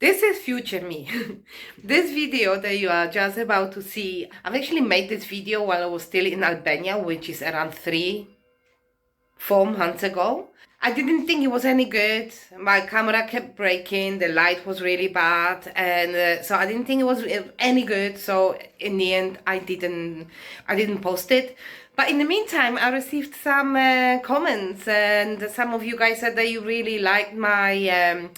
This is future me. This video that you are just about to see, I've actually made this video while I was still in Albania, which is around 3-4 months ago. I didn't think it was any good. My camera kept breaking, the light was really bad, and so I didn't think it was any good. So in the end, I didn't post it. But in the meantime, I received some comments, and some of you guys said that you really liked my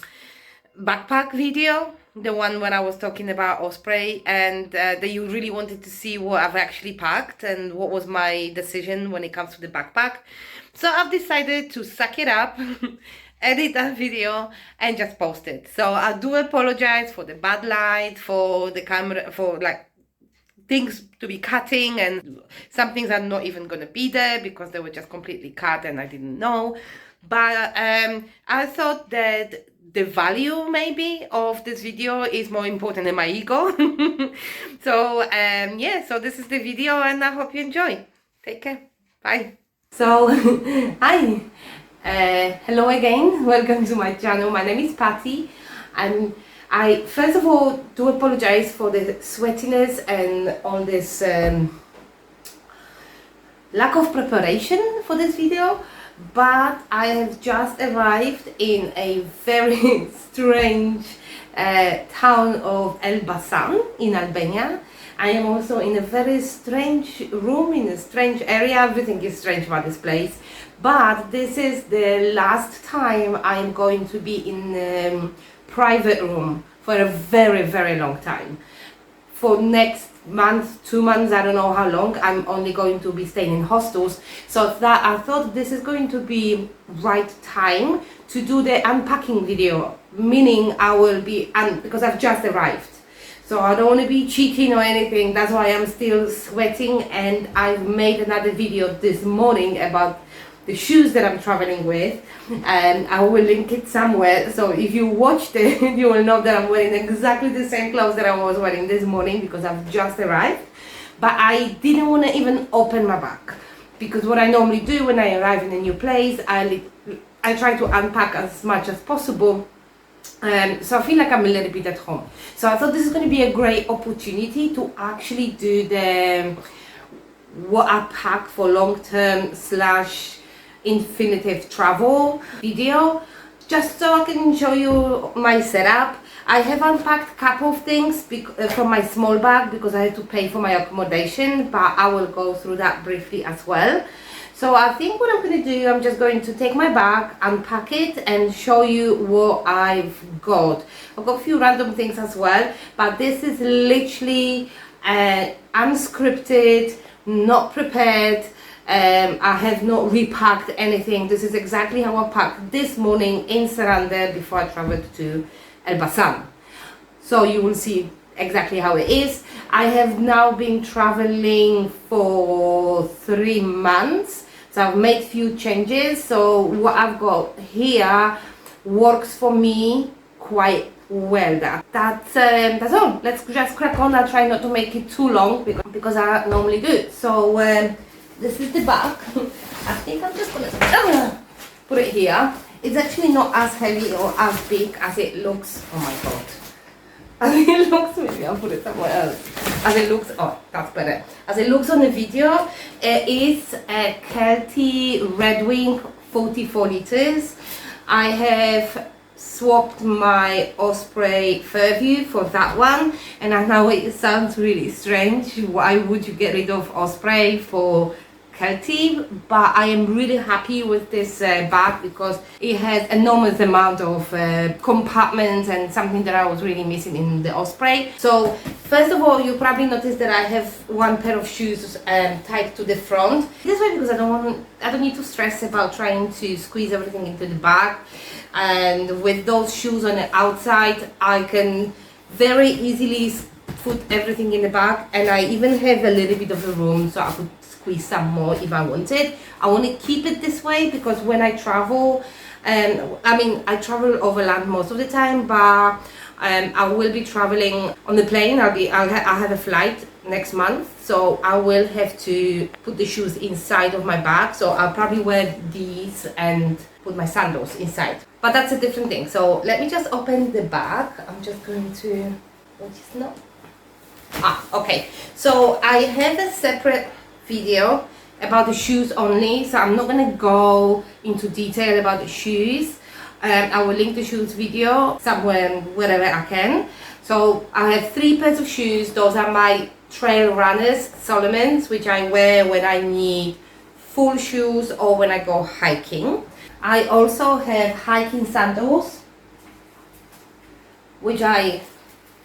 backpack video, the one when I was talking about Osprey, and that you really wanted to see what I've actually packed and what was my decision when it comes to the backpack. So I've decided to suck it up, edit that video and just post it. So I do apologize for the bad light, for the camera, for like things to be cutting, and some things are not even gonna be there because they were just completely cut and I didn't know. But I thought that the value maybe of this video is more important than my ego. So yeah, so this is the video and I hope you enjoy. Take care. Bye. So hi, hello again, welcome to my channel. My name is Patty, and I first of all do apologize for the sweatiness and all this lack of preparation for this video. But I have just arrived in a very strange town of Elbasan in Albania. I am also in a very strange room, in a strange area. Everything is strange about this place. But this is the last time I am going to be in a private room for a very, very long time. For next month, 2 months, I don't know how long, I'm only going to be staying in hostels. So that I thought this is going to be right time to do the unpacking video, meaning I will be, because I've just arrived. So I don't want to be cheating or anything, that's why I'm still sweating. And I've made another video this morning about the shoes that I'm traveling with, and I will link it somewhere. So if you watched it, you will know that I'm wearing exactly the same clothes that I was wearing this morning because I've just arrived. But I didn't want to even open my bag, because what I normally do when I arrive in a new place, I try to unpack as much as possible. So I feel like I'm a little bit at home. So I thought this is going to be a great opportunity to actually do the what I pack for long-term / infinitive travel video, just so I can show you my setup. I have unpacked a couple of things from my small bag because I had to pay for my accommodation, but I will go through that briefly as well. So I think what I'm going to do, I'm just going to take my bag, unpack it and show you what I've got. I've got a few random things as well, but this is literally unscripted, not prepared. I have not repacked anything. This is exactly how I packed this morning in Saranda before I traveled to Elbasan. So you will see exactly how it is. I have now been traveling for 3 months, so I've made few changes. So what I've got here works for me quite well. That's all. Let's just crack on. I'll try not to make it too long because I normally do. So this is the bag. I think I'm just gonna put it here. It's actually not as heavy or as big as it looks. Oh my god. As it looks, maybe I'll put it somewhere else. As it looks, oh, that's better. As it looks on the video, it is a Kelty Redwing 44 liters. I have swapped my Osprey Fairview for that one, and I know it sounds really strange. Why would you get rid of Osprey for Kelty? But I am really happy with this bag because it has enormous amount of compartments, and something that I was really missing in the Osprey. So first of all, you probably noticed that I have one pair of shoes tied to the front. This way because I don't need to stress about trying to squeeze everything into the bag. And with those shoes on the outside, I can very easily put everything in the bag, and I even have a little bit of a room so I could squeeze some more if I wanted. I want to keep it this way because when I travel, I mean I travel overland most of the time, but I will be traveling on the plane. I'll have a flight next month, so I will have to put the shoes inside of my bag. So I'll probably wear these and put my sandals inside. But that's a different thing. So let me just open the bag. I'm just going to, which is not. Okay. So I have a separate video about the shoes only, so I'm not gonna go into detail about the shoes. I will link the shoes video somewhere, wherever I can. So I have 3 pairs of shoes. Those are my trail runners, Solomon's, which I wear when I need full shoes or when I go hiking. I also have hiking sandals, which I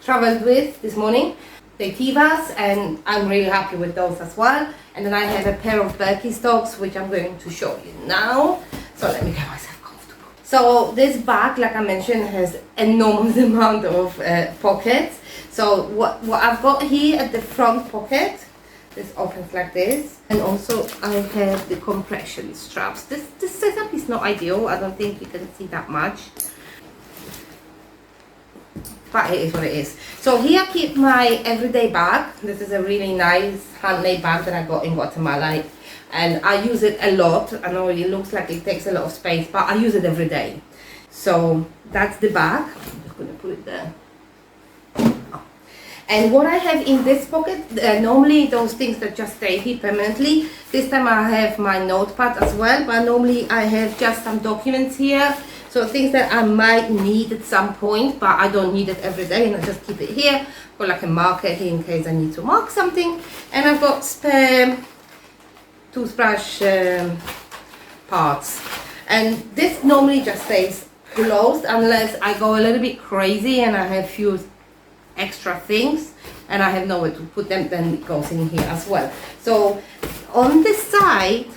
traveled with this morning. They're Tivas, and I'm really happy with those as well. And then I have a pair of Birkenstocks, which I'm going to show you now. So let me get myself comfortable. So this bag, like I mentioned, has enormous amount of pockets. So what I've got here at the front pocket, this opens like this, and also I have the compression straps. This setup is not ideal. I don't think you can see that much, but it is what it is. So here I keep my everyday bag. This is a really nice handmade bag that I got in Guatemala, and I use it a lot. I know it looks like it takes a lot of space, but I use it every day. So that's the bag. I'm just going to put it there. And what I have in this pocket, normally those things that just stay here permanently. This time I have my notepad as well, but normally I have just some documents here. So things that I might need at some point, but I don't need it every day, and I just keep it here. Got like a marker here in case I need to mark something. And I've got spare toothbrush parts. And this normally just stays closed unless I go a little bit crazy and I have few extra things and I have nowhere to put them, then it goes in here as well. So on the side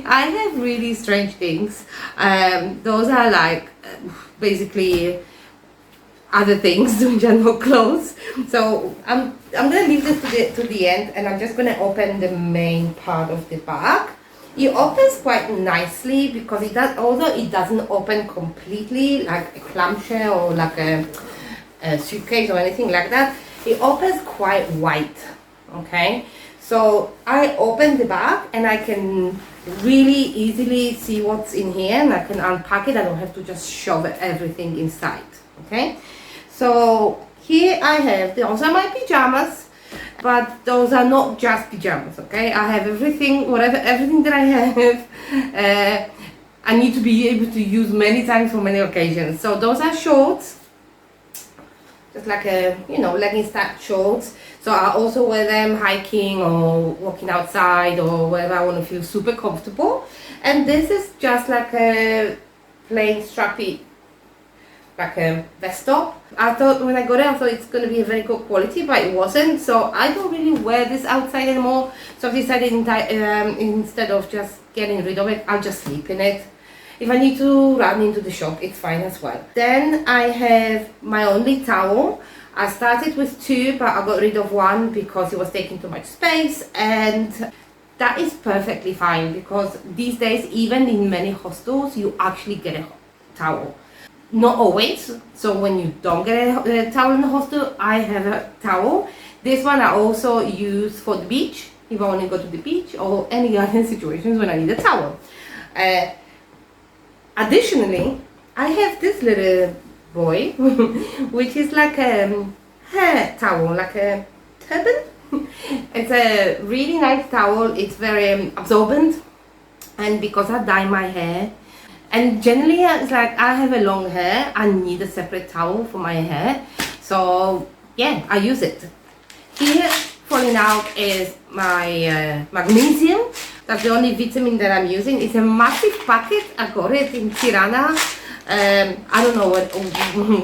I have really strange things. Those are like basically other things which are not clothes. So I'm gonna leave this to the end, and I'm just gonna open the main part of the bag. It opens quite nicely because it does, although it doesn't open completely like a clamshell or like a suitcase or anything like that. It opens quite wide. Okay, so I open the bag and I can really easily see what's in here, and I can unpack it. I don't have to just shove everything inside. Okay, so here I have, those are my pajamas, but those are not just pajamas. Okay, I have everything, everything that I have I need to be able to use many times for many occasions. So those are shorts, just like a, you know, leggings type shorts. So I also wear them hiking or walking outside or wherever I want to feel super comfortable. And this is just like a plain strappy, like a vest top. I thought when I got it, I thought it's going to be a very good quality, but it wasn't. So I don't really wear this outside anymore. So I've decided instead of just getting rid of it, I'll just sleep in it. If I need to run into the shop, it's fine as well. Then I have my only towel. I started with 2, but I got rid of 1 because it was taking too much space, and that is perfectly fine because these days, even in many hostels, you actually get a towel. Not always. So when you don't get a towel in the hostel, I have a towel. This one I also use for the beach, if I want to go to the beach or any other situations when I need a towel. Additionally, I have this little boy, which is like a hair towel, like a turban. It's a really nice towel. It's very absorbent, and because I dye my hair, and generally it's like I have a long hair, I need a separate towel for my hair. So yeah, I use it. Here, falling out is my magnesium. That's the only vitamin that I'm using. It's a massive packet. I got it in Tirana. I don't know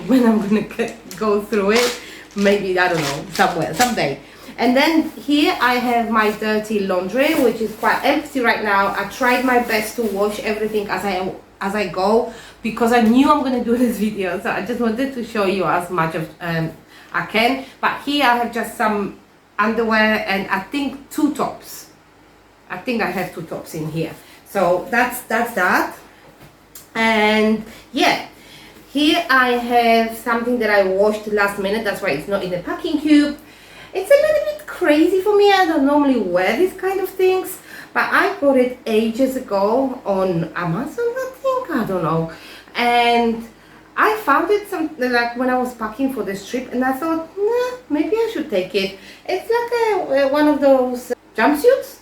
when I'm gonna go through it. Maybe, I don't know, somewhere, someday. And then here I have my dirty laundry, which is quite empty right now. I tried my best to wash everything as I go because I knew I'm gonna do this video. So I just wanted to show you as much of I can. But here I have just some underwear and I think 2 tops. I think I have 2 tops in here. So that's that. And yeah, Here I have something that I washed last minute, that's why it's not in the packing cube. It's a little bit crazy for me, I don't normally wear these kind of things, but I got it ages ago on Amazon, I think, I don't know. And I found it like when I was packing for this trip, and I thought, nah, maybe I should take it. It's like one of those jumpsuits,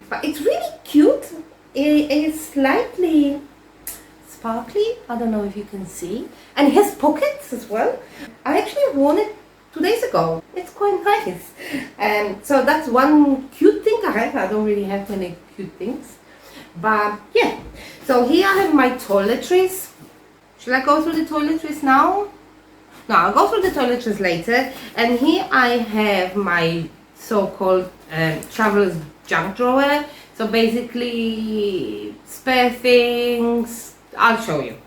but it's really cute. It's slightly sparkly, I don't know if you can see, and it has pockets as well. I actually worn it 2 days ago. It's quite nice. So that's one cute thing I have. I don't really have many cute things, but yeah. So here I have my toiletries. Should I go through the toiletries now? No, I'll go through the toiletries later. And here I have my so-called traveler's junk drawer. So basically spare things. I'll show you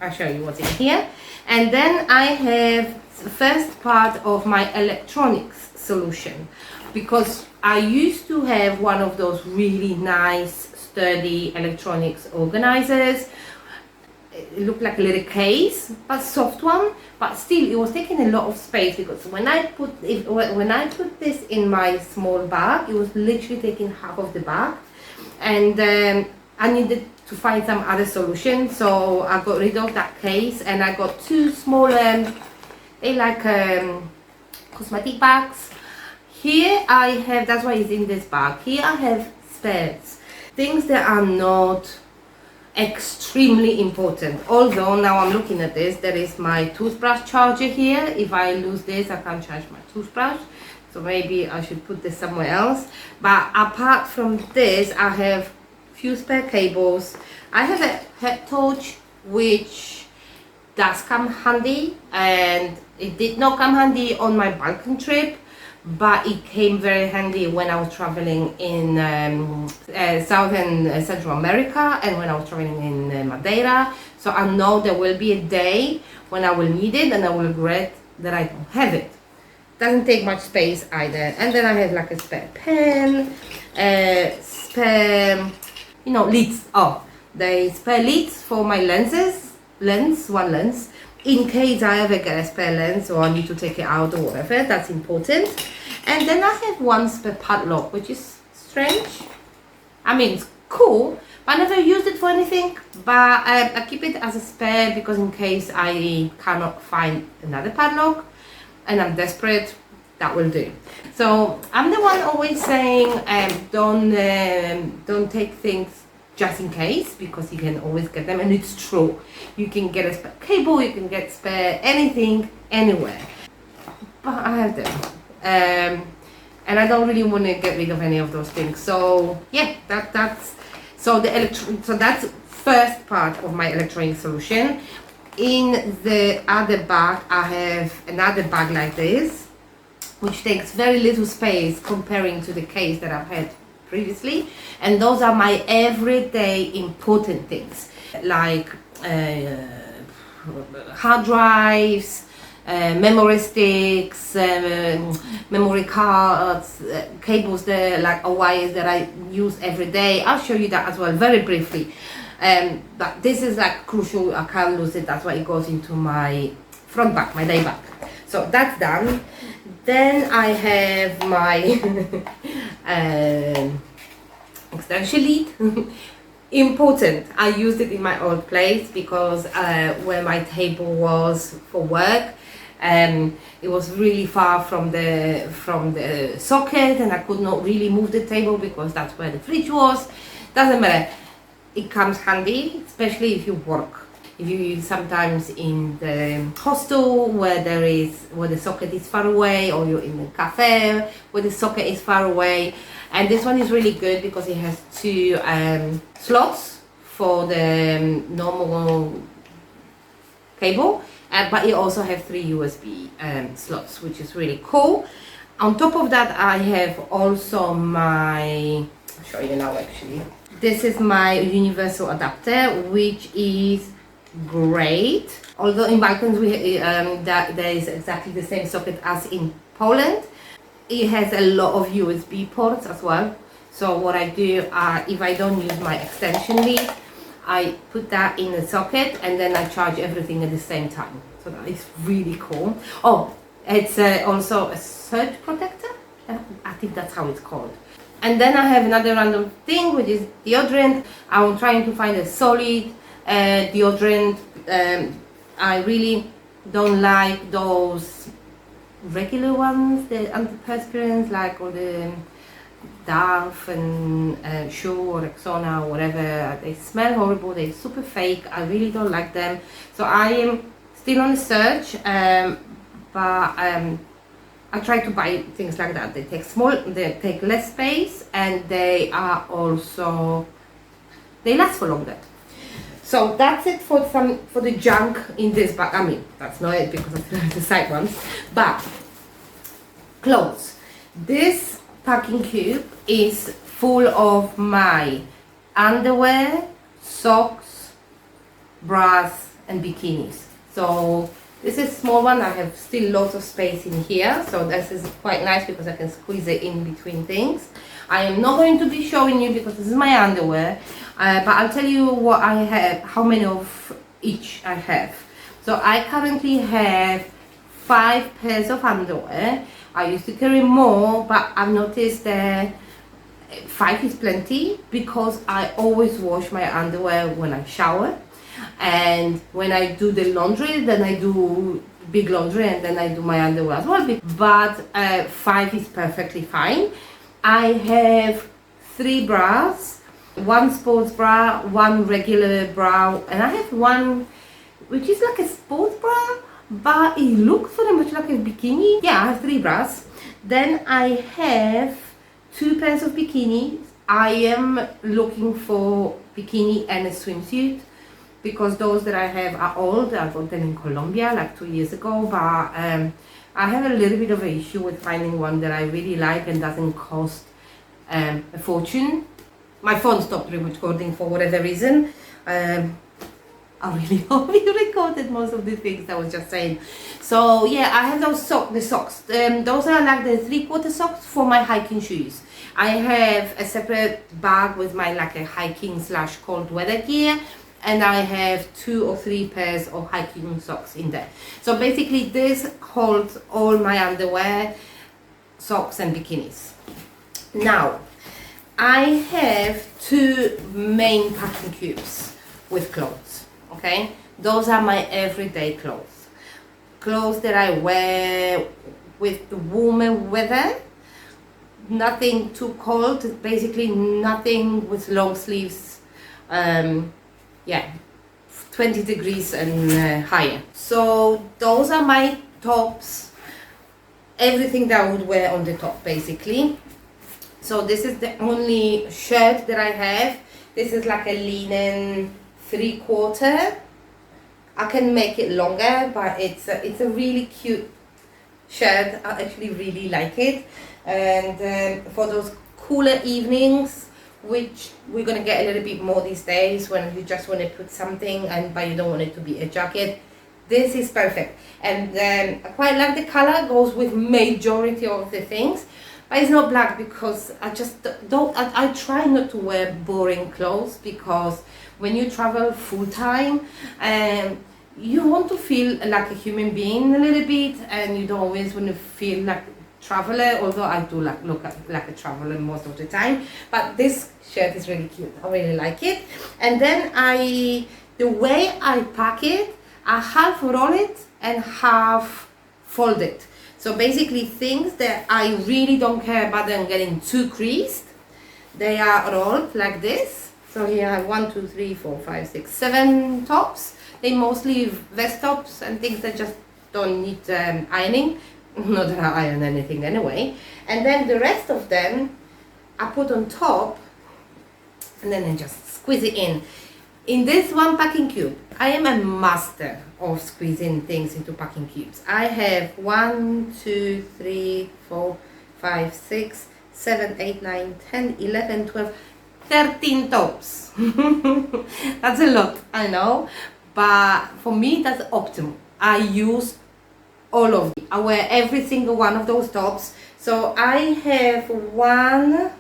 what's in here. And then I have the first part of my electronics solution, because I used to have one of those really nice sturdy electronics organizers. It looked like a little case, but soft one, but still it was taking a lot of space, because when I put this in my small bag, it was literally taking half of the bag, and I needed to find some other solution, so I got rid of that case and I got two small they like cosmetic bags. Here I have, that's why it's in this bag, here I have spares, things that are not extremely important. Although now I'm looking at this, there is my toothbrush charger here. If I lose this, I can't charge my toothbrush, so maybe I should put this somewhere else. But apart from this, I have few spare cables. I have a head torch which does come handy, and it did not come handy on my Balkan trip, but it came very handy when I was traveling in South and Central America, and when I was traveling in Madeira. So I know there will be a day when I will need it and I will regret that I don't have it. Doesn't take much space either. And then I have like a spare pen, spare, you know, lids. Oh, the spare lids for my lenses, one lens, in case I ever get a spare lens or I need to take it out or whatever. That's important. And then I have one spare padlock, which is strange. I mean, it's cool, but I never used it for anything. But I keep it as a spare, because in case I cannot find another padlock and I'm desperate, that will do. So I'm the one always saying don't take things just in case, because you can always get them, and it's true. You can get a spare cable, you can get spare anything anywhere, but I have them, and I don't really want to get rid of any of those things. So yeah, that's first part of my electronic solution. In the other bag I have another bag like this, which takes very little space comparing to the case that I've had previously, and those are my everyday important things, like hard drives, memory sticks, memory cards, cables, like wires that I use every day. I'll show you that as well very briefly, but this is like crucial. I can't lose it, that's why it goes into my front bag, my day bag. So that's done. Then I have my extension lead. Important. I used it in my old place because where my table was for work, it was really far from the socket, and I could not really move the table because that's where the fridge was. Doesn't matter. It comes handy, especially if you work. If you sometimes in the hostel where the socket is far away, or you're in the cafe where the socket is far away. And this one is really good because it has two slots for the normal cable, but it also has 3 USB slots, which is really cool. On top of that, I have also my, I'll show you now actually. This is my universal adapter, which is great. Although in Balkans there is exactly the same socket as in Poland. It has a lot of USB ports as well. So what I do, if I don't use my extension lead, I put that in the socket and then I charge everything at the same time. So so that is really cool. Oh, it's also a surge protector. I think that's how it's called. And then I have another random thing, which is deodorant. I'm trying to find a solid deodorant. I really don't like those regular ones, the antiperspirants, like all the Dove and Show or Rexona or whatever. They smell horrible, they're super fake. I really don't like them. So I am still on the search, but I try to buy things like that. They take less space, and they are also, they last for longer. So that's it for the junk in this bag. I mean, that's not it because of the side ones. But clothes. This packing cube is full of my underwear, socks, bras, and bikinis. So this is a small one. I have still lots of space in here, so this is quite nice because I can squeeze it in between things. I am not going to be showing you because this is my underwear, but I'll tell you what I have, how many of each I have. So I currently have 5 pairs of underwear. I used to carry more, but I've noticed that 5 is plenty because I always wash my underwear when I shower. And when I do the laundry, then I do big laundry and then I do my underwear as well. But 5 is perfectly fine. I have 3 bras, 1 sports bra, 1 regular bra, and I have 1 which is like a sports bra, but it looks very much like a bikini. Yeah, I have 3 bras. Then I have 2 pairs of bikinis. I am looking for bikini and a swimsuit, because those that I have are old. I got them in Colombia like 2 years ago, but I have a little bit of an issue with finding one that I really like and doesn't cost a fortune. My phone stopped recording for whatever reason. I really hope you recorded most of the things I was just saying. So yeah, I have those socks. Those are like the 3/4 socks for my hiking shoes. I have a separate bag with my like a hiking / cold weather gear, and I have 2 or 3 pairs of hiking socks in there. So basically this holds all my underwear, socks and bikinis. Now, I have 2 main packing cubes with clothes, okay? Those are my everyday clothes. Clothes that I wear with the warmer weather. Nothing too cold, basically nothing with long sleeves. Yeah, 20 degrees and higher. So those are my tops, everything that I would wear on the top basically. So this is the only shirt that I have. This is like a linen 3/4. I can make it longer, but it's a really cute shirt. I actually really like it. And for those cooler evenings, which we're gonna get a little bit more these days, when you just want to put something but you don't want it to be a jacket, this is perfect. And I quite like the color, goes with majority of the things, but it's not black because I just don't. I try not to wear boring clothes, because when you travel full time, you want to feel like a human being a little bit, and you don't always want to feel like traveler, although I do look like a traveler most of the time. But this shirt is really cute. I really like it. And then the way I pack it, I half roll it and half fold it. So basically things that I really don't care about them getting too creased, they are rolled like this. So here I have 1, 2, 3, 4, 5, 6, 7 tops. They mostly vest tops and things that just don't need ironing. Not that I iron anything anyway. And then the rest of them I put on top, and then I just squeeze it in. In this one packing cube, I am a master of squeezing things into packing cubes. I have 1, 2, 3, 4, 5, 6, 7, 8, 9, 10, 11, 12, 13 tops. That's a lot, I know, but for me that's optimal. I use all of them. I wear every single one of those tops. So I have 1,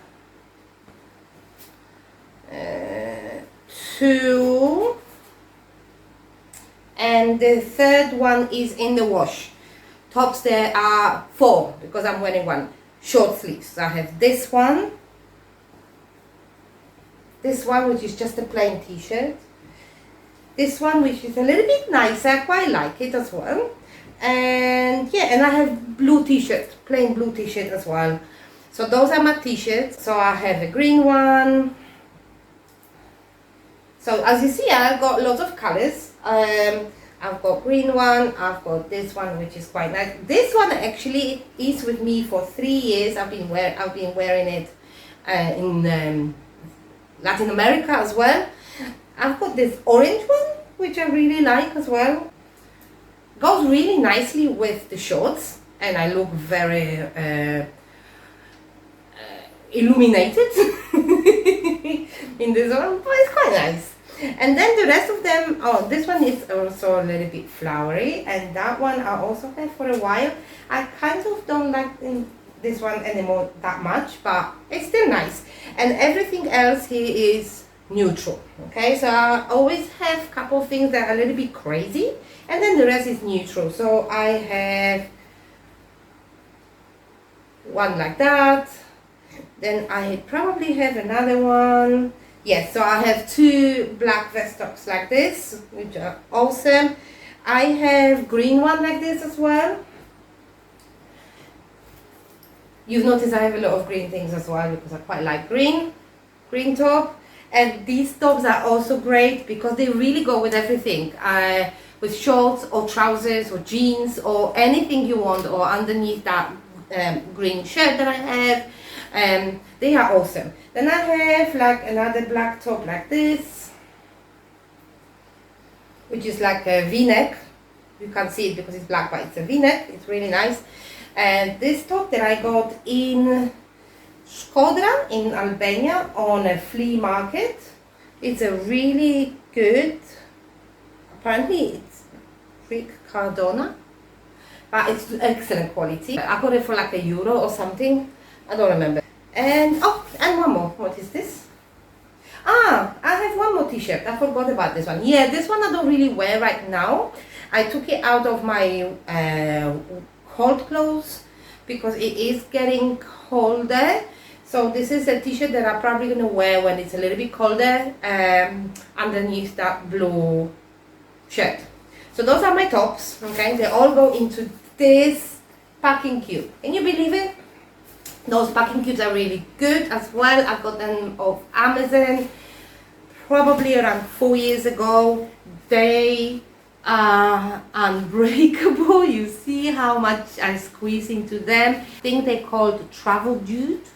2, and the third one is in the wash. Tops there are 4 because I'm wearing one. Short sleeves. So I have this one, which is just a plain t-shirt, this one which is a little bit nicer, I quite like it as well, and yeah, and I have blue t-shirt, plain blue t-shirt as well. So those are my t-shirts. So I have a green one. So as you see, I've got lots of colors. I've got green one, I've got this one which is quite nice. This one actually is with me for 3 years. I've been wearing it in Latin America as well. I've got this orange one which I really like as well. Goes really nicely with the shorts and I look very illuminated in this one, but it's quite nice. And then the rest of them, oh, this one is also a little bit flowery, and that one I also have for a while. I kind of don't like this one anymore that much, but it's still nice. And everything else here is neutral, okay? So I always have a couple of things that are a little bit crazy, and then the rest is neutral. So I have one like that, then I probably have another one. Yes, so I have 2 black vest tops like this, which are awesome. I have green one like this as well. You've noticed I have a lot of green things as well because I quite like green top. And these tops are also great because they really go with everything. With shorts or trousers or jeans or anything you want, or underneath that green shirt that I have. They are awesome. Then I have like another black top like this, which is like a v-neck. You can't see it because it's black, but it's a v-neck. It's really nice. And this top that I got in Shkodra in Albania on a flea market. It's a really good, apparently it's Rick Cardona, but it's excellent quality. I got it for like €1 or something. I don't remember. And oh, and one more. What is this? I have one more t-shirt. I forgot about this one. Yeah, this one I don't really wear right now. I took it out of my cold clothes because it is getting colder. So this is a t-shirt that I'm probably going to wear when it's a little bit colder underneath that blue shirt. So those are my tops, okay? They all go into this packing cube. Can you believe it? Those packing cubes are really good as well. I got them off Amazon probably around 4 years ago. They are unbreakable. You see how much I squeeze into them. I think they're called travel jute,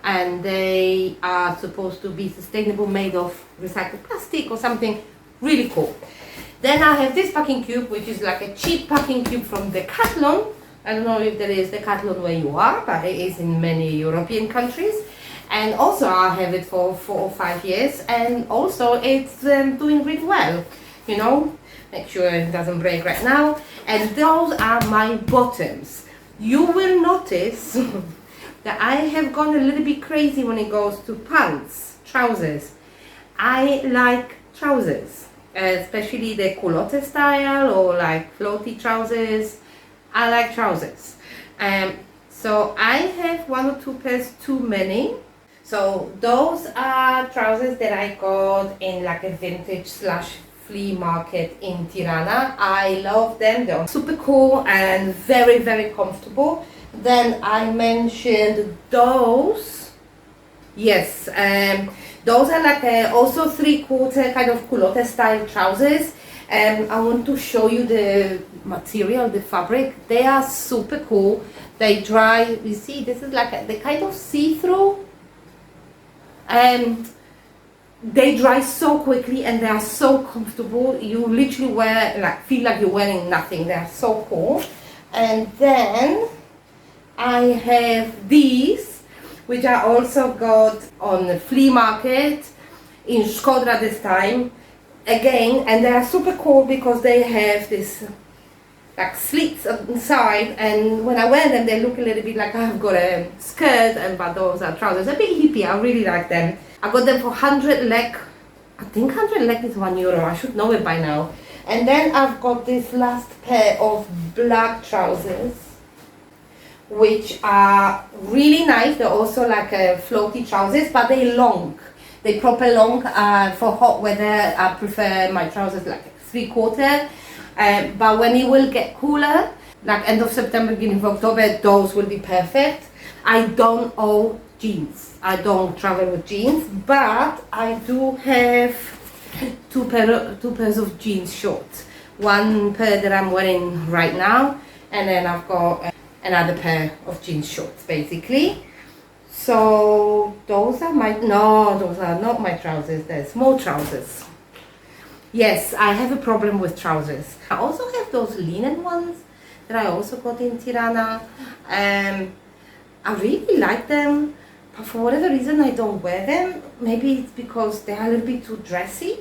and they are supposed to be sustainable, made of recycled plastic or something. Really cool. Then I have this packing cube, which is like a cheap packing cube from Decathlon. I don't know if there is Decathlon where you are, but it is in many European countries. And also I have it for 4 or 5 years, and also it's doing really well. You know, make sure it doesn't break right now. And those are my bottoms. You will notice that I have gone a little bit crazy when it goes to pants, trousers. I like trousers, especially the culotte style or like floaty trousers. I like trousers. So I have 1 or 2 pairs too many. So those are trousers that I got in like a vintage / flea market in Tirana. I love them. They're super cool and very, very comfortable. Then I mentioned those. Yes, those are like also 3/4 kind of culotte style trousers. I want to show you the material, the fabric. They are super cool. They dry. You see, this is like they kind of see-through. They dry so quickly and they are so comfortable. You literally feel like you're wearing nothing. They are so cool. And then I have these, which I also got on the flea market in Shkodra this time. Again, and they are super cool because they have this like slits inside, and when I wear them they look a little bit like I've got a skirt, but those are trousers. A bit hippie. I really like them. I got them for 100 lek. I think 100 lek is €1. I should know it by now. And then I've got this last pair of black trousers, which are really nice. They're also like floaty trousers, but they're long. They're proper long. For hot weather, I prefer my trousers like 3/4. But when it will get cooler, like end of September, beginning of October, those will be perfect. I don't own jeans. I don't travel with jeans, but I do have two pairs of jeans shorts. One pair that I'm wearing right now, and then I've got another pair of jeans shorts, basically. So those are those are not my trousers. They're small trousers. Yes, I have a problem with trousers. I also have those linen ones that I also got in Tirana. I really like them, but for whatever reason I don't wear them. Maybe it's because they are a little bit too dressy.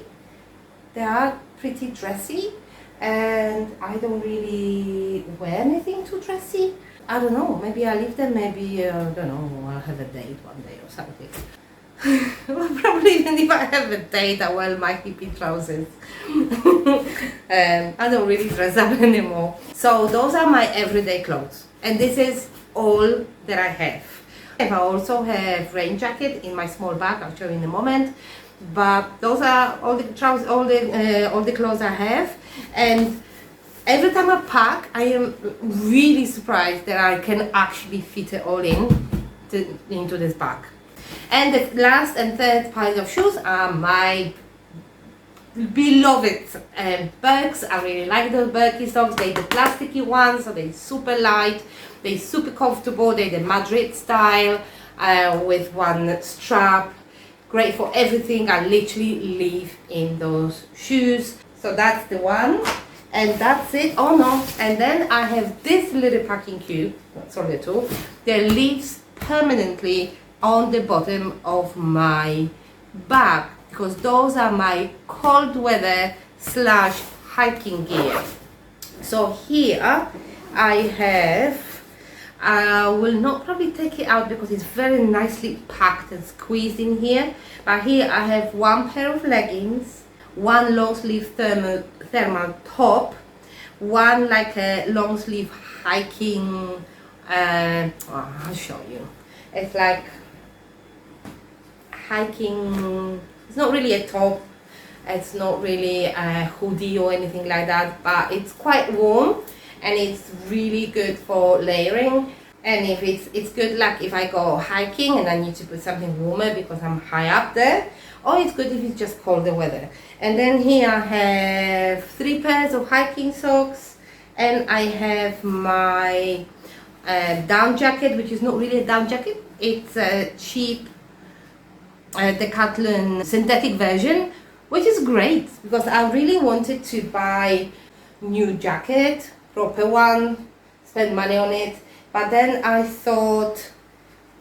They are pretty dressy, and I don't really wear anything too dressy. I don't know, maybe I leave them, maybe, I don't know, I'll have a date one day or something. Well, probably even if I have a date, I wear my hippie trousers. I don't really dress up anymore. So those are my everyday clothes, and this is all that I have. I also have rain jacket in my small bag. I'll show you in a moment. But those are all the trousers, all the clothes I have. And every time I pack, I am really surprised that I can actually fit it all into this bag. And the last and third pair of shoes are my beloved Birks. I really like those Birkenstocks. They're the plasticky ones, so they're super light, they're super comfortable, they're the Madrid style with one strap. Great for everything. I literally live in those shoes. So that's the one, and that's it. Oh no, and then I have this little packing cube, not so little, that lives permanently on the bottom of my bag, because those are my cold weather / hiking gear. So here I have, I will not probably take it out because it's very nicely packed and squeezed in here, but here I have one pair of leggings, one long sleeve thermal top, one like a long sleeve hiking, I'll show you, it's like hiking, it's not really a top, it's not really a hoodie or anything like that, but it's quite warm and it's really good for layering. And if it's good, like if I go hiking and I need to put something warmer because I'm high up there, or it's good if it's just colder weather. And then here I have 3 pairs of hiking socks, and I have my down jacket, which is not really a down jacket, it's a cheap Decathlon synthetic version, which is great because I really wanted to buy new jacket, proper one, spend money on it, but then I thought,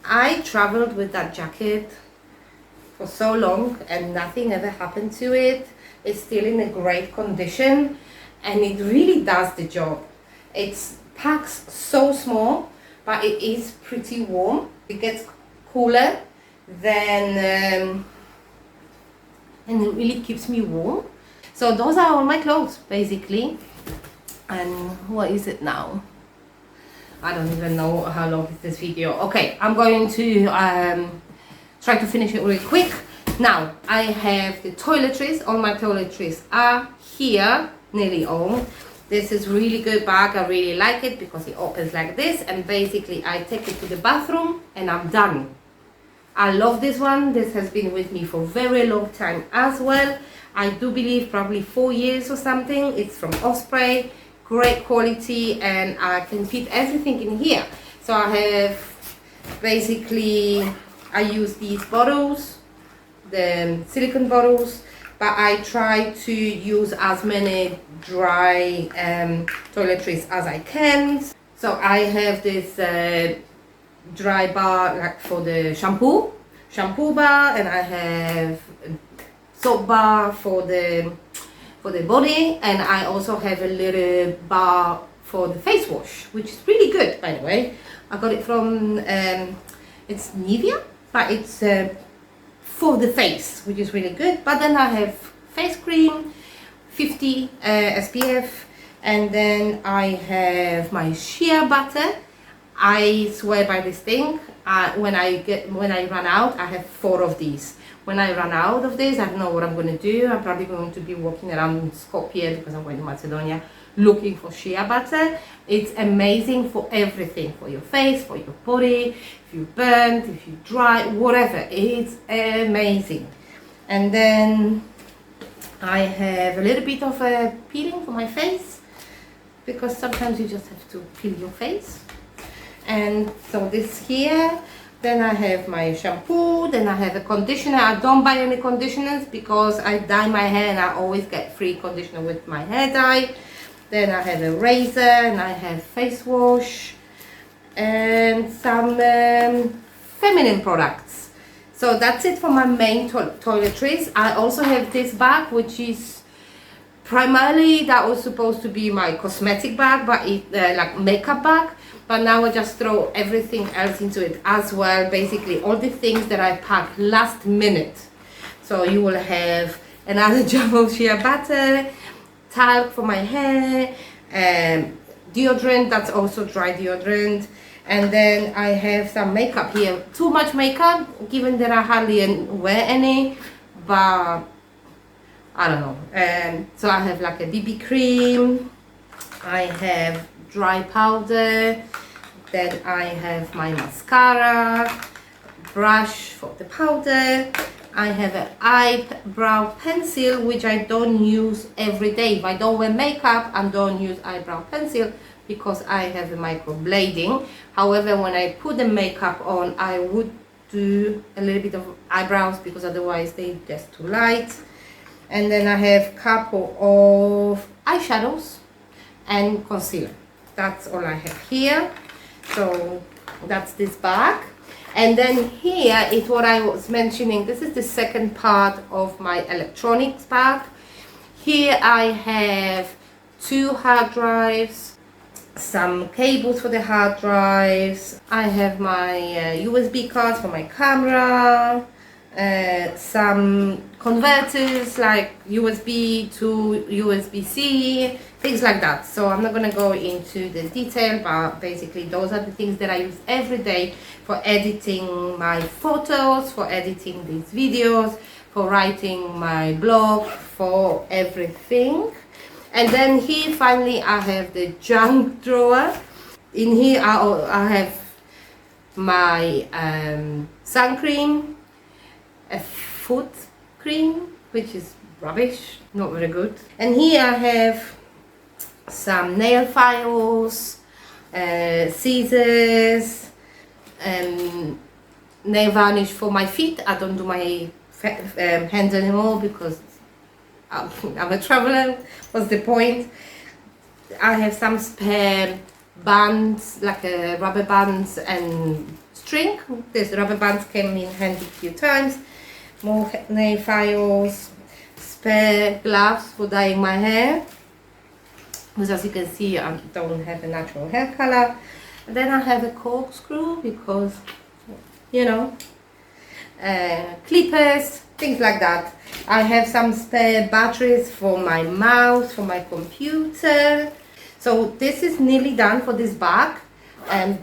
I traveled with that jacket for so long and nothing ever happened to it. It's still in a great condition and it really does the job. It packs so small, but it is pretty warm. It gets cooler then and it really keeps me warm. So those are all my clothes basically. And what is it now? I don't even know how long is this video. Okay, I'm going to try to finish it really quick. Now I have the toiletries. All my toiletries are here, nearly all. This is really good bag. I really like it because it opens like this, and basically I take it to the bathroom and I'm done. I love this one. This has been with me for a very long time as well. I do believe probably 4 years or something. It's from Osprey, great quality, and I can fit everything in here. So I have basically, I use these bottles, the silicone bottles, but I try to use as many dry toiletries as I can. So I have this dry bar like for the shampoo bar, and I have soap bar for the body, and I also have a little bar for the face wash, which is really good, by the way. I got it from it's Nivea, but it's for the face, which is really good. But then I have face cream, 50 SPF, and then I have my shea butter. I swear by this thing. When I run out, I have 4 of these. When I run out of this, I don't know what I'm going to do. I'm probably going to be walking around Skopje, because I'm going to Macedonia, looking for shea butter. It's amazing for everything, for your face, for your body, if you burnt, if you dry, whatever. It's amazing. And then I have a little bit of a peeling for my face, because sometimes you just have to peel your face. And so this here, then I have my shampoo, then I have a conditioner. I don't buy any conditioners because I dye my hair and I always get free conditioner with my hair dye. Then I have a razor, and I have face wash and some feminine products. So that's it for my main toiletries. I also have this bag, which is primarily, that was supposed to be my cosmetic bag, but it like makeup bag. But now I just throw everything else into it as well. Basically all the things that I pack last minute. So you will have another jar of shea butter, talc for my hair, deodorant, that's also dry deodorant. And then I have some makeup here. Too much makeup, given that I hardly wear any, but I don't know. So I have like a BB cream, I have dry powder, then I have my mascara, brush for the powder, I have an eyebrow pencil, which I don't use every day. If I don't wear makeup, I don't use eyebrow pencil because I have a microblading. However, when I put the makeup on, I would do a little bit of eyebrows because otherwise they're just too light. And then I have a couple of eyeshadows and concealer. That's all I have here. So that's this bag. And then here is what I was mentioning. This is the second part of my electronics bag. Here I have 2 hard drives, some cables for the hard drives. I have my USB cards for my camera, some converters like USB to USB-C, things like that. So I'm not going to go into the detail, but basically those are the things that I use every day for editing my photos, for editing these videos, for writing my blog, for everything. And then here finally I have the junk drawer. In here I have my sun cream, a foot cream, which is rubbish, not very good. And here I have some nail files, scissors, nail varnish for my feet. I don't do my hands anymore because I'm a traveler. What's the point? I have some spare bands, like rubber bands and string. These rubber bands came in handy a few times. More nail files, spare gloves for dyeing my hair, because as you can see I don't have a natural hair color. And then I have a corkscrew because, you know, clippers, things like that. I have some spare batteries for my mouse, for my computer. So this is nearly done for this bag. And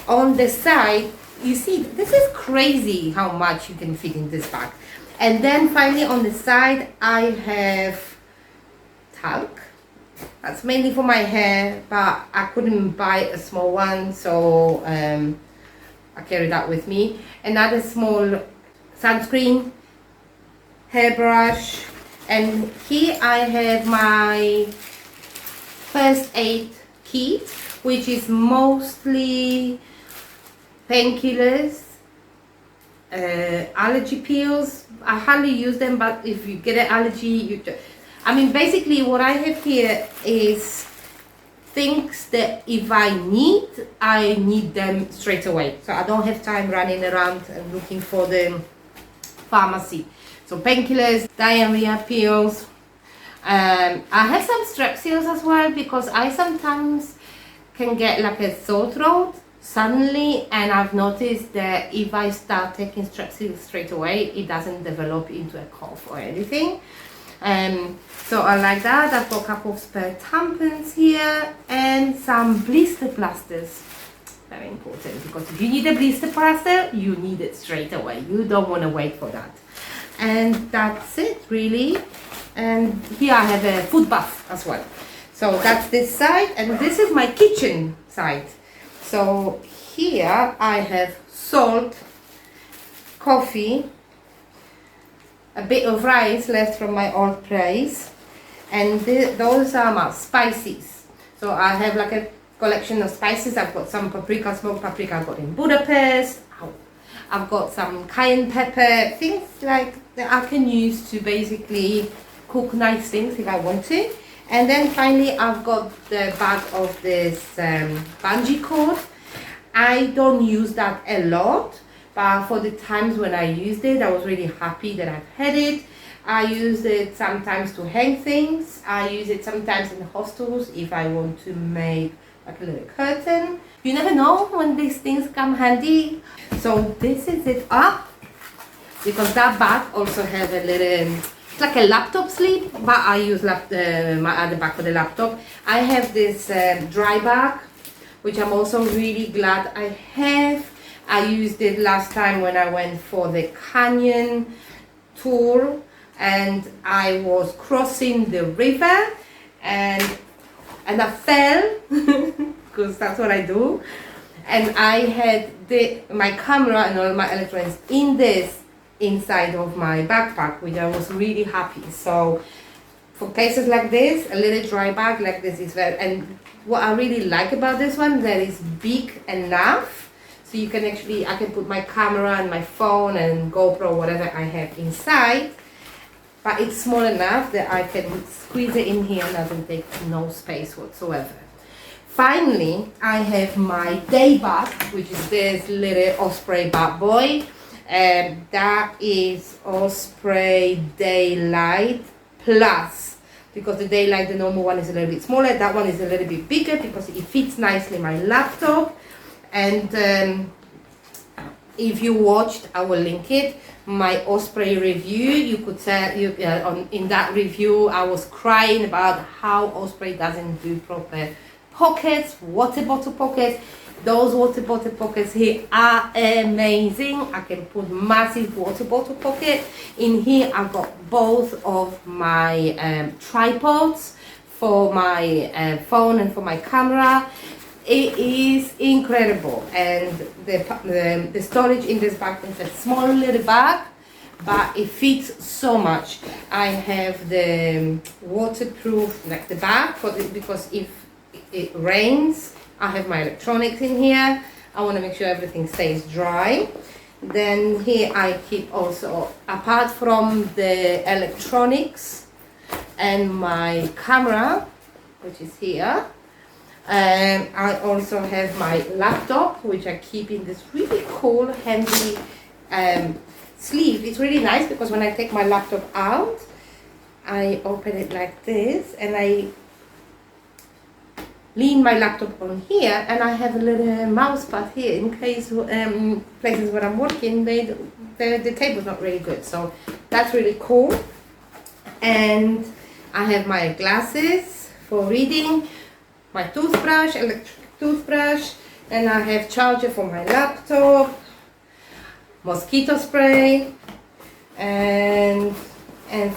on the side, you see, this is crazy how much you can fit in this bag. And then finally on the side I have talc. That's mainly for my hair, but I couldn't buy a small one, so I carry that with me. Another small sunscreen, hairbrush, and here I have my first aid kit, which is mostly painkillers, allergy pills. I hardly use them, but if you get an allergy, basically what I have here is things that if I need them straight away. So I don't have time running around and looking for the pharmacy. So painkillers, diarrhea pills. I have some strepsils as well because I sometimes can get like a sore throat suddenly, and I've noticed that if I start taking strepsils straight away, it doesn't develop into a cough or anything. So I like that. I've got a couple of spare tampons here and some blister plasters. Very important, because if you need a blister plaster, you need it straight away. You don't want to wait for that. And that's it really. And here I have a foot bath as well. So that's this side, and this is my kitchen side. So here I have salt, coffee, a bit of rice left from my old place, and those are my spices. So I have like a collection of spices. I've got some paprika, smoked paprika I got in Budapest. I've got some cayenne pepper, things like that I can use to basically cook nice things if I want to. And then finally I've got the bag of this bungee cord. I don't use that a lot, but for the times when I used it, I was really happy that I've had it. I use it sometimes to hang things. I use it sometimes in hostels if I want to make like a little curtain. You never know when these things come handy. So this is it up, because that bag also has a little, it's like a laptop sleeve, but I use my other bag for the laptop. I have this dry bag, which I'm also really glad I have. I used it last time when I went for the canyon tour, and I was crossing the river and I fell because that's what I do, and I had my camera and all my electronics in this inside of my backpack, which I was really happy. So for cases like this, a little dry bag like this is very, and what I really like about this one, that is big enough so you can actually, I can put my camera and my phone and GoPro, whatever I have inside, but it's small enough that I can squeeze it in here and doesn't take no space whatsoever. Finally, I have my day bag, which is this little Osprey bad boy. That is Osprey Daylight Plus, because the Daylight, the normal one, is a little bit smaller. That one is a little bit bigger because it fits nicely my laptop. And if you watched, I will link it, my Osprey review, you could say in that review I was crying about how Osprey doesn't do proper pockets, water bottle pockets. Those water bottle pockets here are amazing. I can put massive water bottle pocket in here. I've got both of my tripods for my phone and for my camera. It is incredible, and the storage in this bag is a small little bag, but it fits so much. I have the waterproof, like the bag, because if it rains, I have my electronics in here. I want to make sure everything stays dry. Then here I keep also, apart from the electronics and my camera, which is here, I also have my laptop, which I keep in this really cool, handy sleeve. It's really nice because when I take my laptop out, I open it like this and I lean my laptop on here, and I have a little mouse pad here in case places where I'm working, the table's not really good. So that's really cool. And I have my glasses for reading, my toothbrush, electric toothbrush, and I have charger for my laptop, mosquito spray, and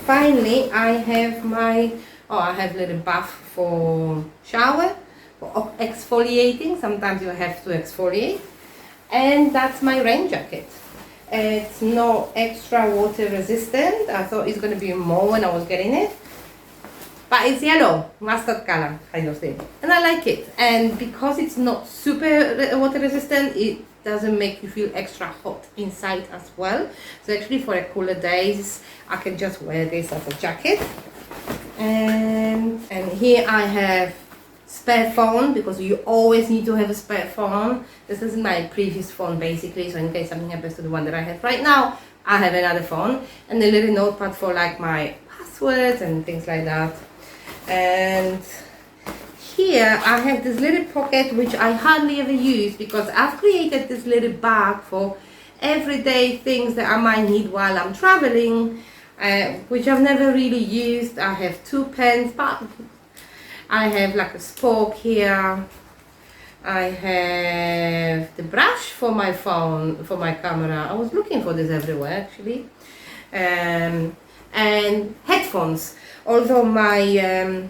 finally I have I have a little bath for shower, for exfoliating. Sometimes you have to exfoliate. And that's my rain jacket. It's no extra water resistant. I thought it's going to be more when I was getting it, but it's yellow, mustard color kind of thing, and I like it. And because it's not super water resistant, it doesn't make you feel extra hot inside as well. So actually for the cooler days, I can just wear this as a jacket. And here I have spare phone, because you always need to have a spare phone. This is my previous phone basically, so in case something happens to the one that I have right now, I have another phone, and a little notepad for like my passwords and things like that. And here I have this little pocket which I hardly ever use, because I've created this little bag for everyday things that I might need while I'm traveling. which I've never really used. I have 2 pens, but I have like a spork here. I have the brush for my phone, for my camera. I was looking for this everywhere actually. And headphones. Although my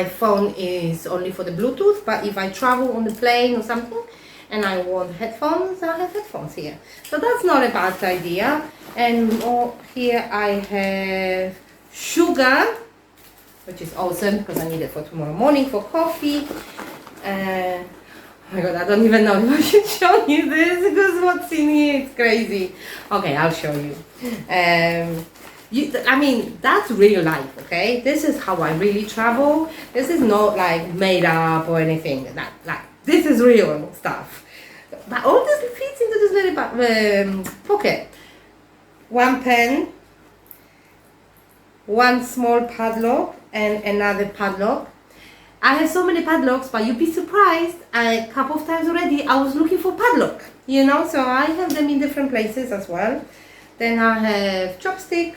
phone is only for the Bluetooth, but if I travel on the plane or something and I want headphones, I have headphones here. So that's not a bad idea. And here I have sugar, which is awesome because I need it for tomorrow morning for coffee. Oh my god, I don't even know if I should show you this because what's in here, it's crazy. Okay, I'll show you. I mean, that's real life, okay? This is how I really travel. This is not like made up or anything. This is real stuff. But all this fits into this little pocket. 1 pen, 1 small padlock, and another padlock. I have so many padlocks, but you'd be surprised. A couple of times already, I was looking for padlock, you know, so I have them in different places as well. Then I have chopstick,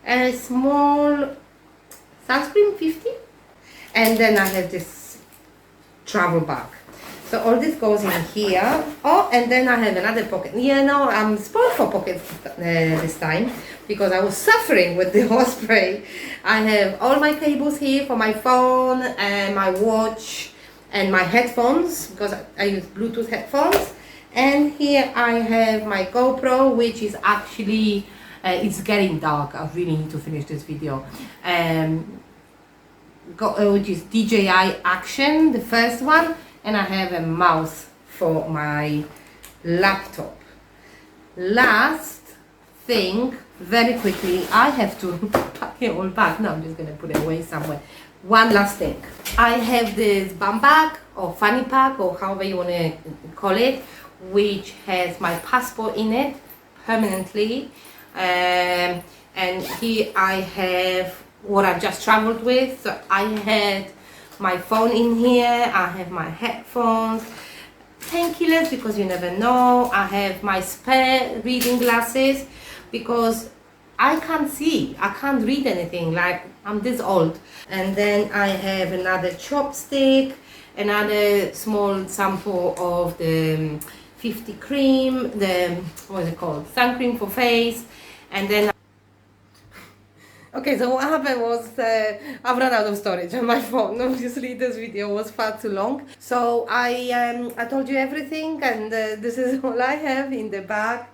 a small sunscreen 50, and then I have this travel bag. So all this goes in here. Oh, and then I have another pocket. Yeah, no, I'm spoiled for pockets this time because I was suffering with the horseplay. I have all my cables here for my phone and my watch and my headphones because I use Bluetooth headphones. And here I have my GoPro, which is actually, it's getting dark. I really need to finish this video. Which is DJI Action, the first one. And I have a mouse for my laptop. Last thing, very quickly, I have to pack it all back. No, I'm just going to put it away somewhere. One last thing. I have this bum bag or fanny pack or however you want to call it, which has my passport in it permanently. And here I have what I've just traveled with. So I had my phone in here, I have my headphones, painkillers because you never know, I have my spare reading glasses because I can't see, I can't read anything, like I'm this old. And then I have another chopstick, another small sample of the 50 cream, the, what is it called, sun cream for face, and then okay, so what happened was I've run out of storage on my phone. Obviously, this video was far too long. So I told you everything, and this is all I have in the bag.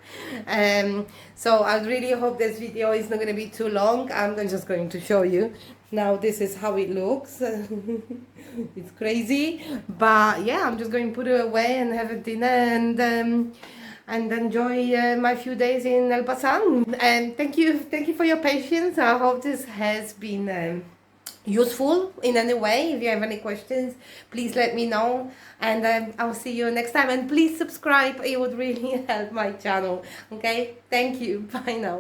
So I really hope this video is not going to be too long. I'm just going to show you. Now this is how it looks. It's crazy, but yeah, I'm just going to put it away and have a dinner and enjoy my few days in Elbasan. And thank you for your patience. I hope this has been useful in any way. If you have any questions, please let me know, and I'll see you next time. And please subscribe, it would really help my channel. Okay, thank you, bye now.